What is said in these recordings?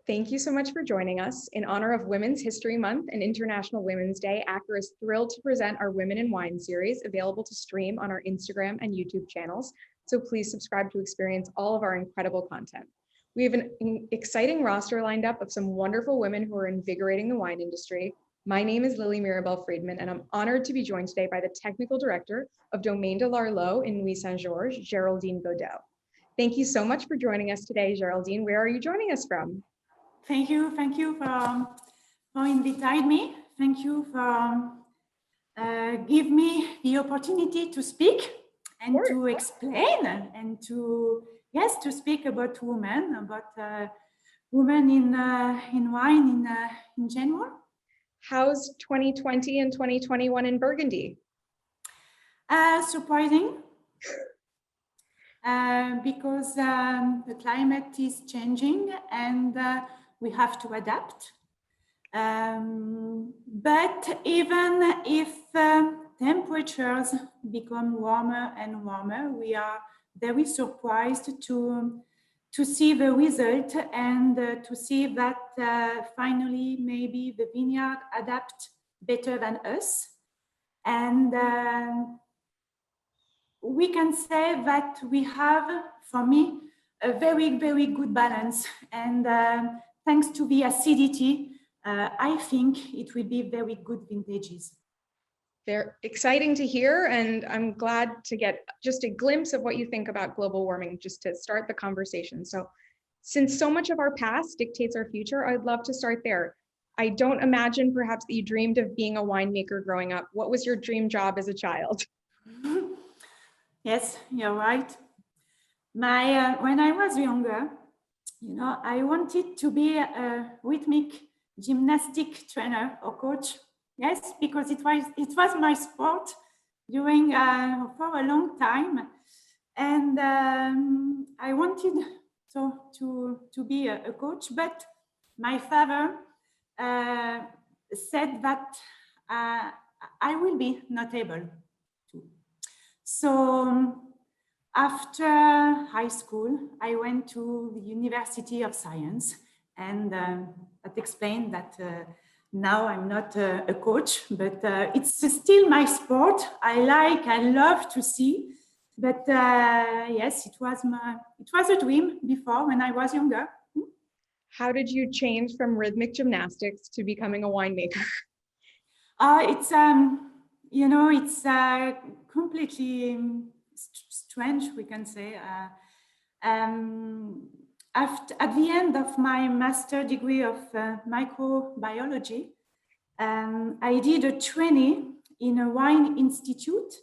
Thank you so much for joining us. In honor of Women's History Month and International Women's Day, Acker is thrilled to present our Women in Wine series, available to stream on our Instagram and YouTube channels. So please subscribe to experience all of our incredible content. We have an exciting roster lined up of some wonderful women who are invigorating the wine industry. My name is Lily Mirabel Friedman, and I'm honored to be joined today by the Technical Director of Domaine de l'Arlot in Nuits St, Géraldine Godot. Thank you so much for joining us today, Géraldine. Where are you joining us from? Thank you for inviting me. Thank you for give me the opportunity to speak and to explain and to speak about women, women in wine in general. How's 2020 and 2021 in Burgundy? Surprising. Because the climate is changing and we have to adapt. But even if temperatures become warmer and warmer, we are very surprised to see the result and to see that finally maybe the vineyard adapt better than us. And we can say that we have, for me, a very, very good balance. And thanks to the acidity, I think it will be very good vintages. They're exciting to hear, and I'm glad to get just a glimpse of what you think about global warming, just to start the conversation. So since so much of our past dictates our future, I'd love to start there. I don't imagine perhaps that you dreamed of being a winemaker growing up. What was your dream job as a child? Yes, you're right. When I was younger, I wanted to be a rhythmic gymnastic trainer or coach. Yes, because it was my sport during for a long time, and I wanted to be a coach. But my father said that I will be not able to. So after high school, I went to the University of Science, and that explained that now I'm not a coach, but it's still my sport. I love to see. But yes, it was a dream before when I was younger. How did you change from rhythmic gymnastics to becoming a winemaker? It's completely strange, we can say. At the end of my master degree of microbiology, I did a training in a wine institute,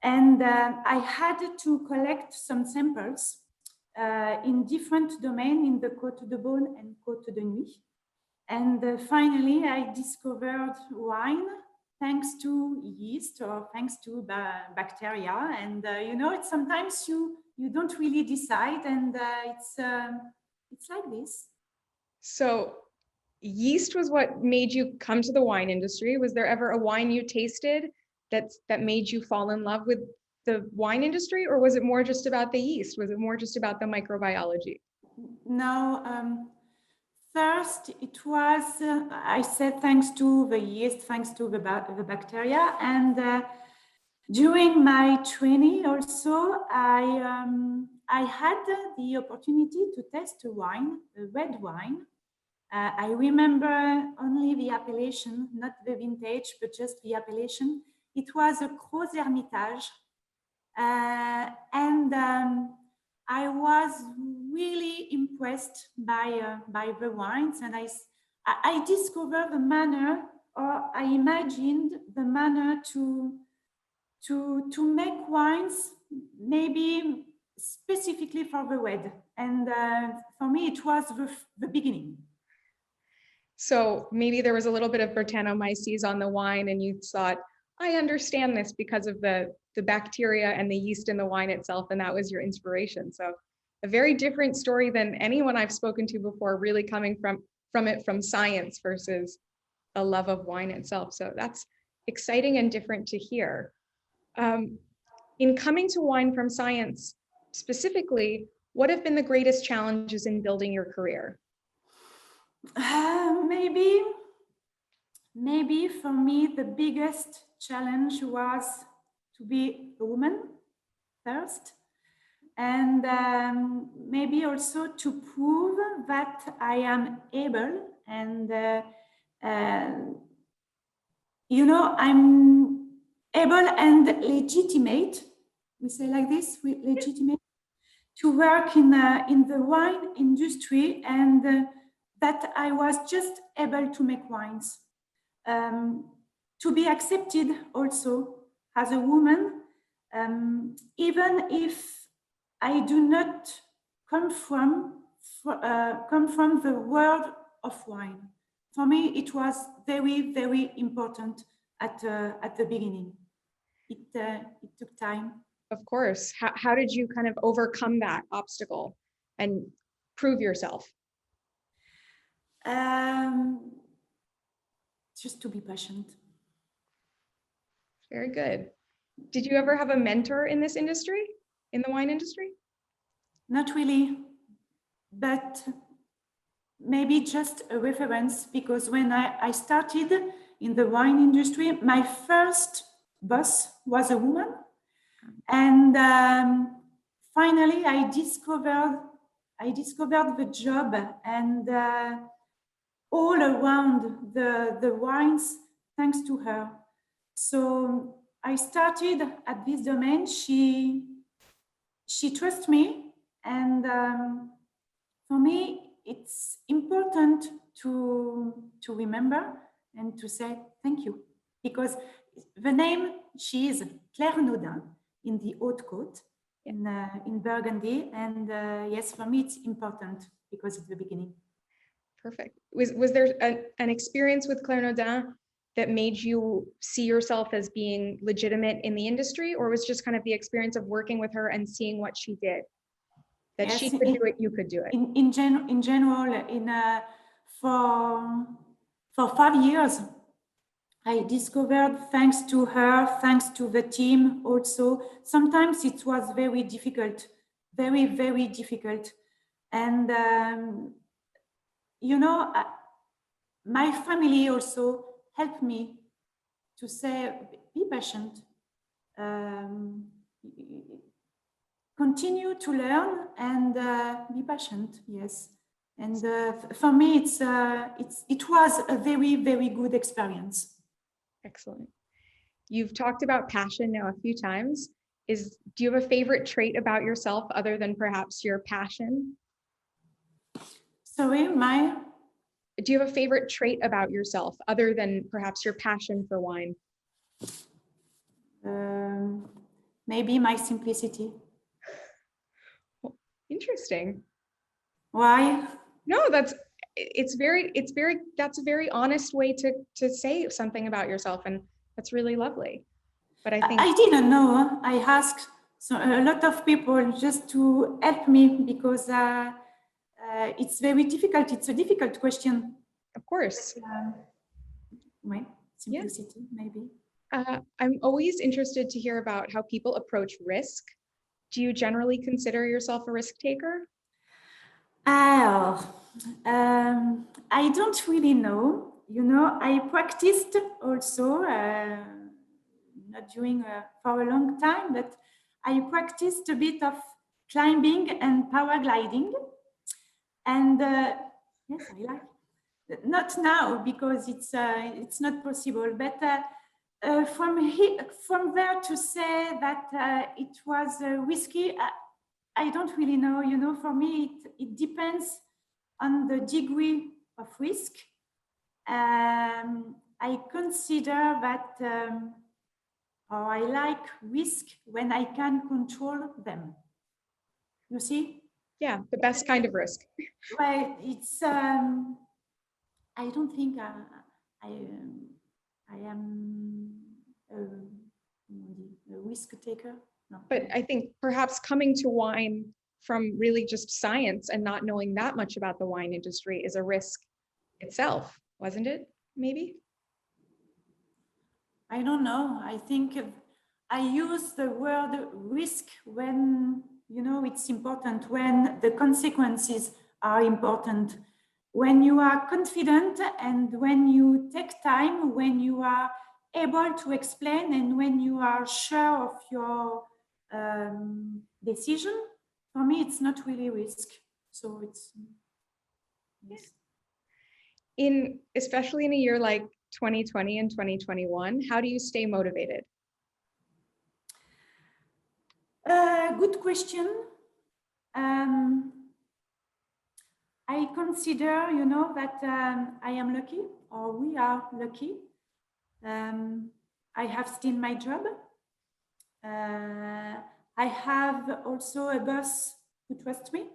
and I had to collect some samples in different domains in the Côte de Beaune and Côte de Nuits. And finally, I discovered wine thanks to yeast or thanks to bacteria. And it's sometimes you don't really decide, and it's like this. So yeast was what made you come to the wine industry. Was there ever a wine you tasted that made you fall in love with the wine industry, or was it more just about the yeast? Was it more just about the microbiology? No. First, it was, I said, thanks to the yeast, thanks to the bacteria. And during my training also, I had the opportunity to test a wine, a red wine. I remember only the appellation, not the vintage, but just the appellation. It was a Gros Hermitage. And I was really impressed by the wines, and I discovered the manner, or I imagined the manner to make wines, maybe specifically for the red. And for me, it was the beginning. So maybe there was a little bit of Brettanomyces on the wine, and you thought, I understand this because of the bacteria and the yeast in the wine itself, and that was your inspiration. So a very different story than anyone I've spoken to before, really coming from science versus a love of wine itself. So that's exciting and different to hear. In coming to wine from science specifically, what have been the greatest challenges in building your career? Maybe for me, the biggest challenge was to be a woman first, and maybe also to prove that I am able and I'm able and legitimate. We say like this, legitimate to work in the wine industry, and that I was just able to make wines. To be accepted also as a woman, even if I do not come from the world of wine. For me, it was very, very important at the beginning. It took time. Of course. How did you kind of overcome that obstacle and prove yourself? Just to be patient. Very good. Did you ever have a mentor in this industry, in the wine industry? Not really, but maybe just a reference, because when I started in the wine industry, my first boss was a woman. And finally, I discovered the job, and all around the wines, thanks to her. So I started at this domain. She trusts me, and for me, it's important to remember and to say thank you, because the name, she is Claire Nodin in the Haute Côte in Burgundy, and yes, for me it's important because it's the beginning. Perfect. Was there an experience with Claire Nodin that made you see yourself as being legitimate in the industry, or was just kind of the experience of working with her and seeing what she did? That yes, she could do it, you could do it. In general, for 5 years, I discovered, thanks to her, thanks to the team also, sometimes it was very difficult, very, very difficult. And, my family also helped me to say, be patient, continue to learn and be patient, yes. And for me, it was a very, very good experience. Excellent. You've talked about passion now a few times. Do you have a favorite trait about yourself other than perhaps your passion? Sorry, Do you have a favorite trait about yourself other than perhaps your passion for wine? Maybe my simplicity. Interesting. Why? No, that's a very honest way to say something about yourself, and that's really lovely. But I think I didn't know. I asked a lot of people just to help me, because it's very difficult. It's a difficult question. Of course. But, simplicity, maybe. I'm always interested to hear about how people approach risk. Do you generally consider yourself a risk taker? I don't really know. I practiced also, not doing for a long time, but I practiced a bit of climbing and paragliding. And yes, I like it. Not now, because it's not possible, but from there to say that it was risky, I don't really know. For me, it depends on the degree of risk. I consider that, or I like risk when I can control them. You see? Yeah, the best kind of risk. Well, it's. I don't think I am a risk taker. No. But I think perhaps coming to wine from really just science and not knowing that much about the wine industry is a risk itself, wasn't it? Maybe? I don't know. I think I use the word risk when, it's important, when the consequences are important. when you are confident and when you take time, when you are able to explain and when you are sure of your decision, for me, it's not really risk. So it's, yes. Especially in a year like 2020 and 2021, how do you stay motivated? Good question. I consider, that I am lucky, or we are lucky. I have still my job. I have also a boss who trusts me.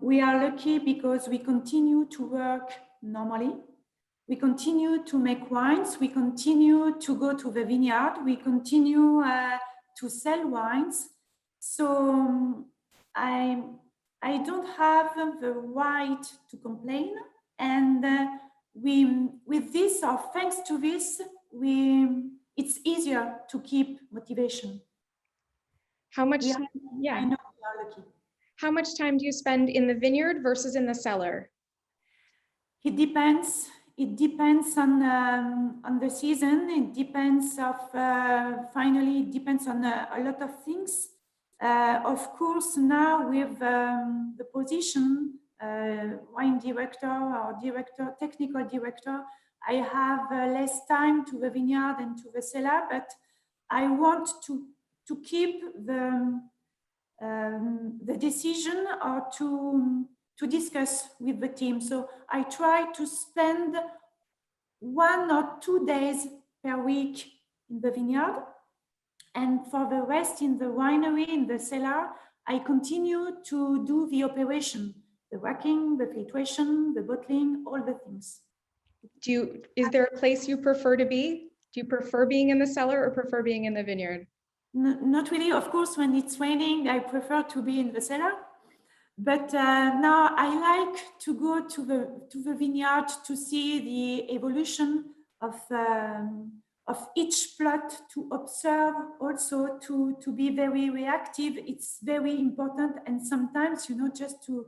We are lucky because we continue to work normally. We continue to make wines. We continue to go to the vineyard. We continue to sell wines. So I don't have the right to complain. And with this, or thanks to this, it's easier to keep motivation. How much time, I know we are lucky. How much time do you spend in the vineyard versus in the cellar? It depends. It depends on the season. It depends finally, it depends on a lot of things. Of course, now with the position, wine director or technical director, I have less time to the vineyard and to the cellar, but I want to keep the decision or to discuss with the team. So I try to spend 1 or 2 days per week in the vineyard. And for the rest in the winery, in the cellar, I continue to do the operation, the racking, the filtration, the bottling, all the things. Is there a place you prefer to be? Do you prefer being in the cellar or prefer being in the vineyard? Not really. Of course, when it's raining, I prefer to be in the cellar. But now I like to go to the vineyard to see the evolution of each plot, to observe, also to be very reactive. It's very important. And sometimes, just to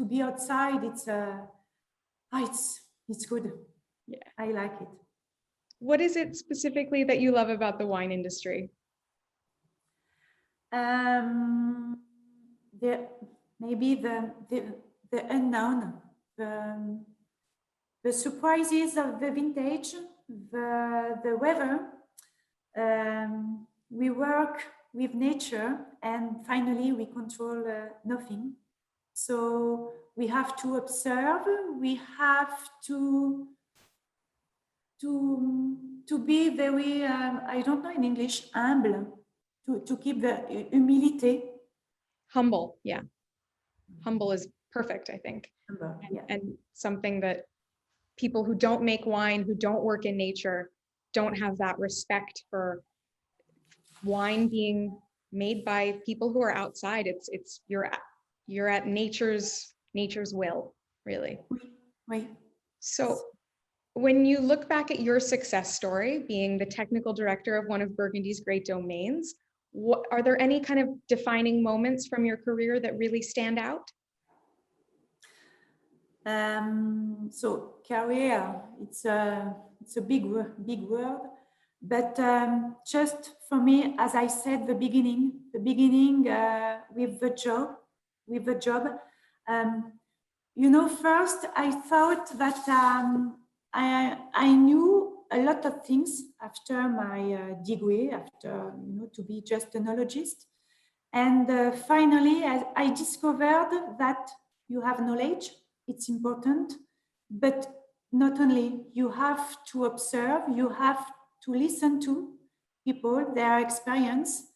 be outside, it's good. Yeah, I like it. What is it specifically that you love about the wine industry? Maybe the unknown, the surprises of the vintage, the weather. We work with nature, and finally we control nothing. So we have to observe. We have to be very, I don't know in English, humble, to keep the humility. Humble, yeah. Humble is perfect, I think. Humble, yeah. And something that people who don't make wine, who don't work in nature, don't have that respect for wine being made by people who are outside. You're at nature's will, really. Oui. So when you look back at your success story, being the technical director of one of Burgundy's great domains, are there any kind of defining moments from your career that really stand out? So career, it's a big word, but just for me, as I said, the beginning with the job. First I thought that I knew a lot of things after my degree, after to be just an oenologist, and finally I discovered that you have knowledge. It's important, but not only. You have to observe, you have to listen to people, their experience,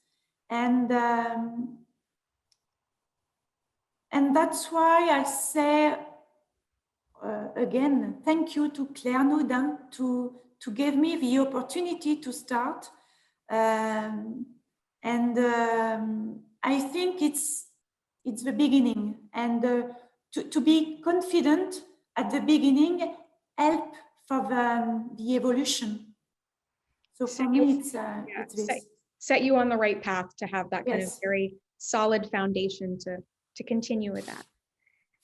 and that's why I say again, thank you to Claire Naudin to give me the opportunity to start, and I think it's the beginning, and to be confident at the beginning help for the evolution. So for me, it's this. Set you on the right path to have that kind of very solid foundation to continue with that.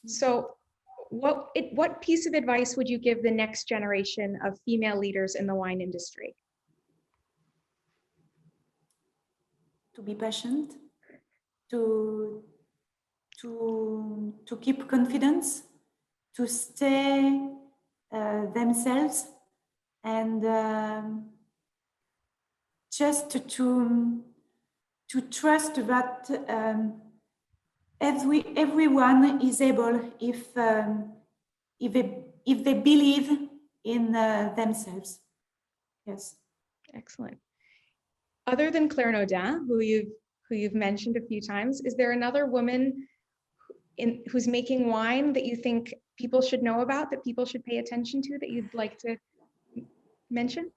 So what piece of advice would you give the next generation of female leaders in the wine industry? To be patient, to keep confidence, to stay themselves, and just to trust that everyone is able if they believe in themselves. Yes. Excellent. Other than Claire Naudin, who you've mentioned a few times, is there another woman who's making wine that you think people should know about, that people should pay attention to, that you'd like to mention?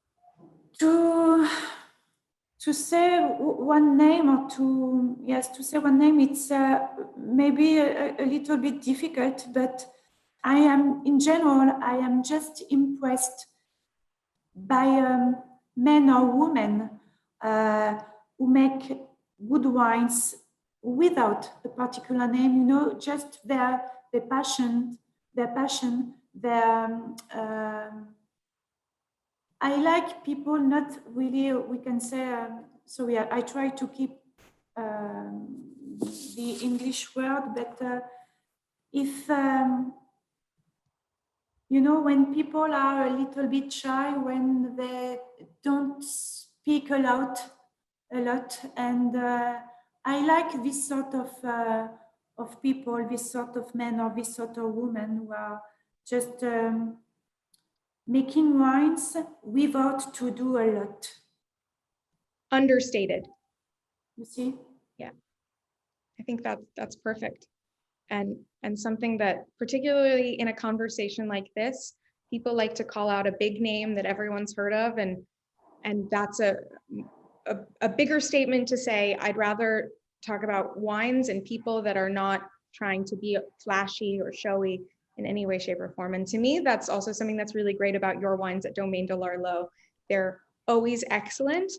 To say one name, or to say one name, it's maybe a little bit difficult, but in general, I am just impressed by men or women who make good wines without a particular name, you know, just their passion. I like people not really, we can say, sorry, I try to keep the English word, but if, you know, when people are a little bit shy, when they don't speak a lot, and I like this sort of people, this sort of men or this sort of women who are just making wines without to do a lot. Understated. You see? Yeah, I think that's perfect. And something that, particularly in a conversation like this, people like to call out a big name that everyone's heard of, and that's a bigger statement to say, I'd rather talk about wines and people that are not trying to be flashy or showy in any way, shape, or form. And to me, that's also something that's really great about your wines at Domaine de l'Arlot. They're always excellent,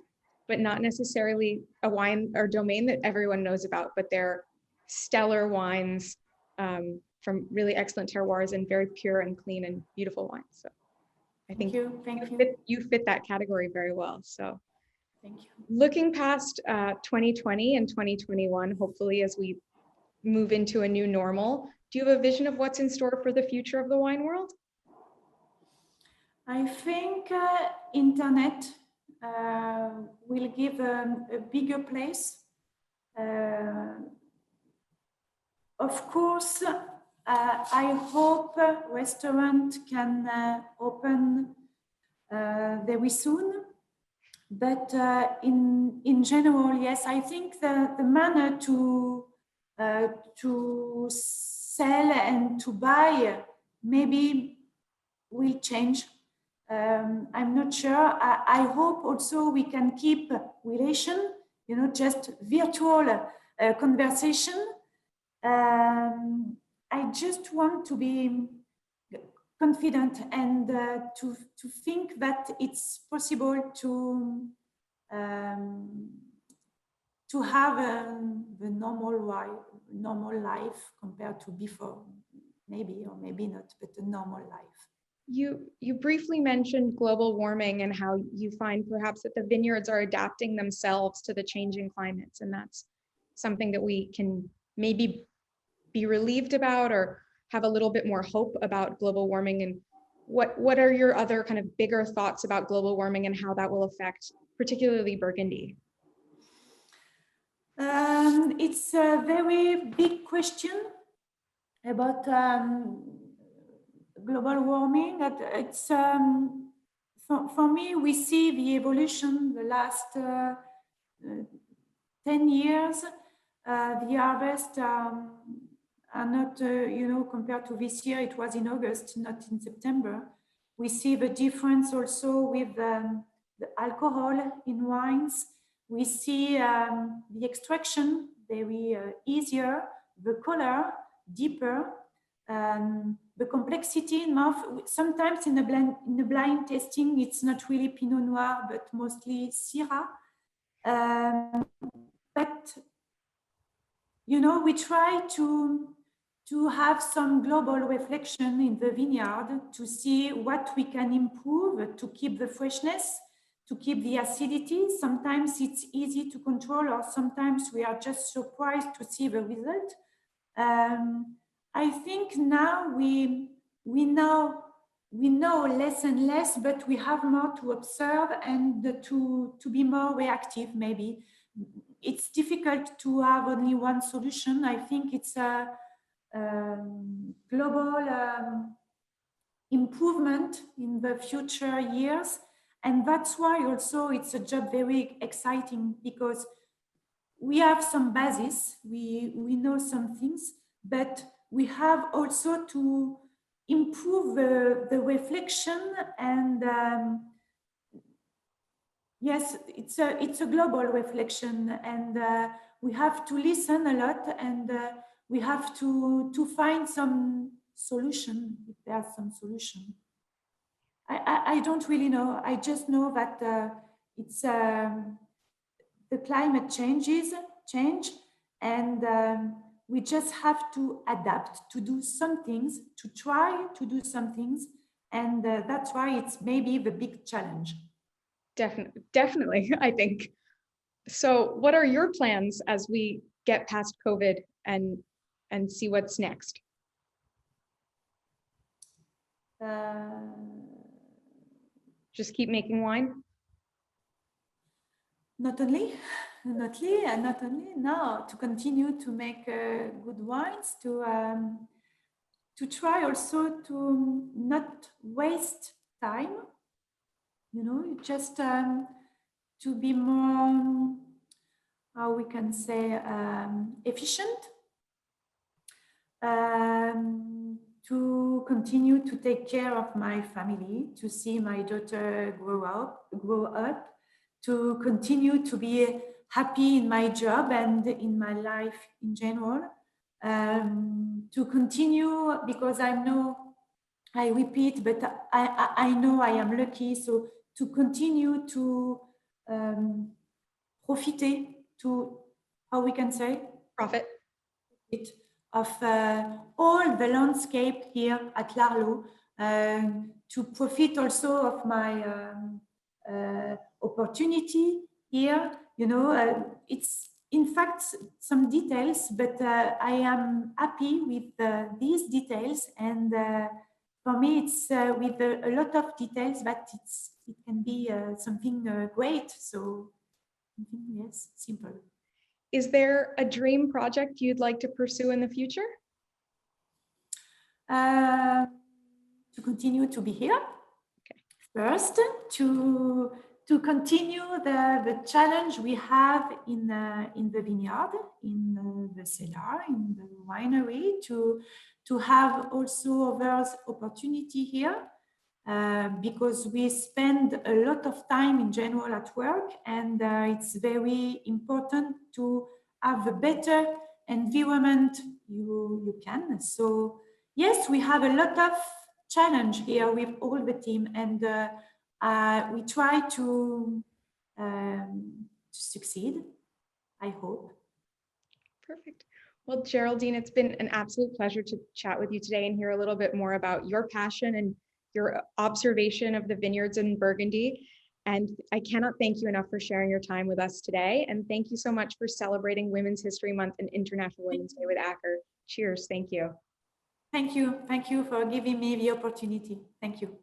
but not necessarily a wine or domain that everyone knows about, but they're stellar wines from really excellent terroirs and very pure and clean and beautiful wines. So I think you fit that category very well. So thank you. Looking past 2020 and 2021, hopefully as we move into a new normal, do you have a vision of what's in store for the future of the wine world? I think internet will give a bigger place. Of course, I hope restaurants can open very soon. But in general, yes, I think the manner to sell and to buy maybe will change. I'm not sure. I hope also we can keep relation, you know, just virtual conversation. I just want to be confident and to think that it's possible to have the normal life compared to before, maybe or maybe not, but a normal life. You briefly mentioned global warming and how you find perhaps that the vineyards are adapting themselves to the changing climates, and that's something that we can maybe be relieved about or have a little bit more hope about global warming. And what are your other kind of bigger thoughts about global warming and how that will affect particularly Burgundy? It's a very big question about global warming. It's for me, we see the evolution the last 10 years. The harvest are not, you know, compared to this year, it was in August, not in September. We see the difference also with the alcohol in wines. We see the extraction very easier, the color deeper, the complexity in mouth. Sometimes in the blind tasting, it's not really Pinot Noir, but mostly Syrah. But you know, we try to to have some global reflection in the vineyard to see what we can improve to keep the freshness, to keep the acidity. Sometimes it's easy to control, or sometimes we are just surprised to see the result. I think now we know less and less, but we have more to observe and to be more reactive. Maybe it's difficult to have only one solution. I think it's a global improvement in the future years, and that's why also it's a job very exciting, because we have some basis, we know some things, but we have also to improve the reflection, and yes, it's a global reflection, and we have to listen a lot, and we have to find some solution, if there's some solution. I don't really know. I just know that it's the climate change, and we just have to adapt, to do some things, to try to do some things, and that's why it's maybe the big challenge. Definitely, I think. So what are your plans as we get past COVID and see what's next? Just keep making wine? Not only, no, to continue to make good wines, to try also to not waste time, you know, just to be more, how we can say, efficient, to continue to take care of my family, to see my daughter grow up, to continue to be happy in my job and in my life in general, to continue, because I know, I repeat, but I know I am lucky, so to continue to profiter, to, how we can say? Profit. Of all the landscape here at L'Arlot, to profit also of my opportunity here. You know, it's in fact some details, but I am happy with these details, and for me it's with a lot of details, but it can be something great. So yes, simple. Is there a dream project you'd like to pursue in the future? To continue to be here. Okay. First, to continue the challenge we have in the vineyard, in the cellar, in the winery, to have also others opportunity here, because we spend a lot of time in general at work, and it's very important to have a better environment you can. So yes, we have a lot of challenge here with all the team, and we try to succeed, I hope. Perfect. Well, Géraldine, it's been an absolute pleasure to chat with you today and hear a little bit more about your passion and your observation of the vineyards in Burgundy. And I cannot thank you enough for sharing your time with us today. And thank you so much for celebrating Women's History Month and International Women's Day with Acker. Cheers. Thank you. Thank you. Thank you for giving me the opportunity. Thank you.